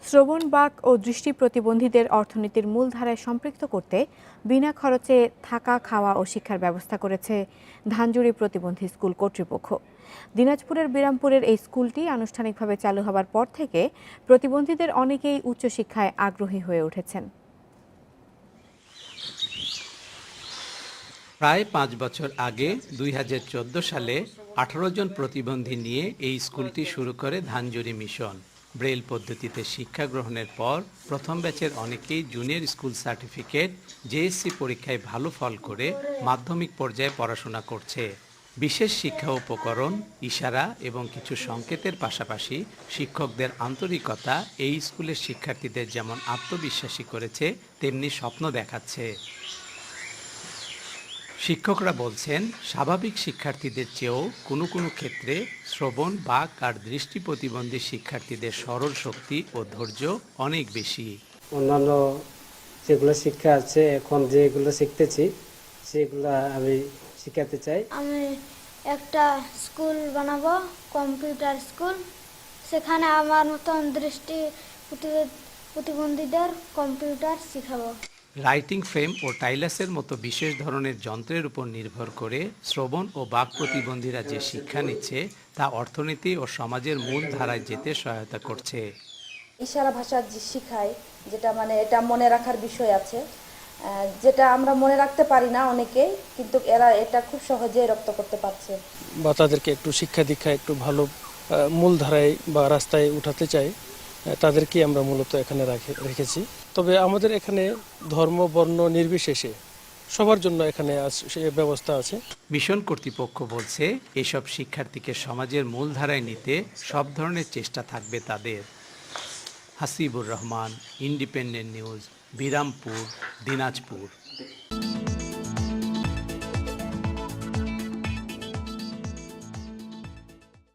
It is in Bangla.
শ্রবণ বাক ও দৃষ্টি প্রতিবন্ধীদের অর্থনীতির মূলধারায় সম্পৃক্ত করতে বিনা খরচে থাকা, খাওয়া ও শিক্ষার ব্যবস্থা করেছে ধানজুড়ি প্রতিবন্ধী স্কুল কর্তৃপক্ষ। দিনাজপুরের বিরামপুরের এই স্কুলটি আনুষ্ঠানিকভাবে চালু হবার পর থেকে প্রতিবন্ধীদের অনেকেই উচ্চশিক্ষায় আগ্রহী হয়ে উঠেছেন। প্রায় ৫ বছর আগে ২০১৪ সালে ১৮ জন প্রতিবন্ধী নিয়ে এই স্কুলটি শুরু করে ধানজুড়ি মিশন। ব্রেইল পদ্ধতিতে শিক্ষা গ্রহণের পর প্রথম ব্যাচের অনেকেই জুনিয়র স্কুল সার্টিফিকেট, জেএসসি পরীক্ষায় ভালো ফল করে মাধ্যমিক পর্যায়ে পড়াশোনা করছে। বিশেষ শিক্ষা উপকরণ, ইশারা এবং কিছু সংকেতের পাশাপাশি শিক্ষকদের আন্তরিকতা এই স্কুলের শিক্ষার্থীদের যেমন আত্মবিশ্বাসী করেছে, তেমনি স্বপ্ন দেখাচ্ছে। শিক্ষকরা বলছেন, স্বাভাবিক শিক্ষার্থীদের চেয়েও কোনো কোনো ক্ষেত্রে শ্রবণ, বাক আর দৃষ্টি প্রতিবন্ধী শিক্ষার্থীদের স্মরণ শক্তি ও ধৈর্য অনেক বেশি। অন্যান্য যেগুলো শিক্ষা আছে, এখন যেগুলো শিখতেছি সেগুলো আমি শিখাতে চাই। আমি একটা স্কুল বানাবো, কম্পিউটার স্কুল। সেখানে আমার মতন দৃষ্টি প্রতিবন্ধীদের কম্পিউটার শেখাবো। রাইটিং ফ্রেম ও টাইলাসের মতো বিশেষ ধরনের যন্ত্রের উপর নির্ভর করে শ্রবণ ও বাক প্রতিবন্ধীরা যে শিক্ষা নিচ্ছে তা অর্থনীতি ও সমাজের মূল ধারায় যেতে সহায়তা করছে। ইশারা ভাষা যে শিখায়, যেটা এটা মনে রাখার বিষয় আছে, যেটা আমরা মনে রাখতে পারি না অনেকেই, কিন্তু এরা এটা খুব সহজেই রপ্ত করতে পারছে। বা তাদেরকে একটু শিক্ষা দীক্ষা একটু ভালো মূল ধারায় বা রাস্তায় উঠাতে চাই, তাদেরকে আমরা মূলত এখানে রেখেছি। তবে আমাদের এখানে ধর্ম, বর্ণ নির্বিশেষে সবার জন্য এখানে ব্যবস্থা আছে। মিশন কর্তৃপক্ষ বলছে, এসব শিক্ষার্থীকে সমাজের মূল ধারায় নিতে সব ধরনের চেষ্টা থাকবে তাদের। Hasibur Rahman, independent news, Birampur, Dinajpur.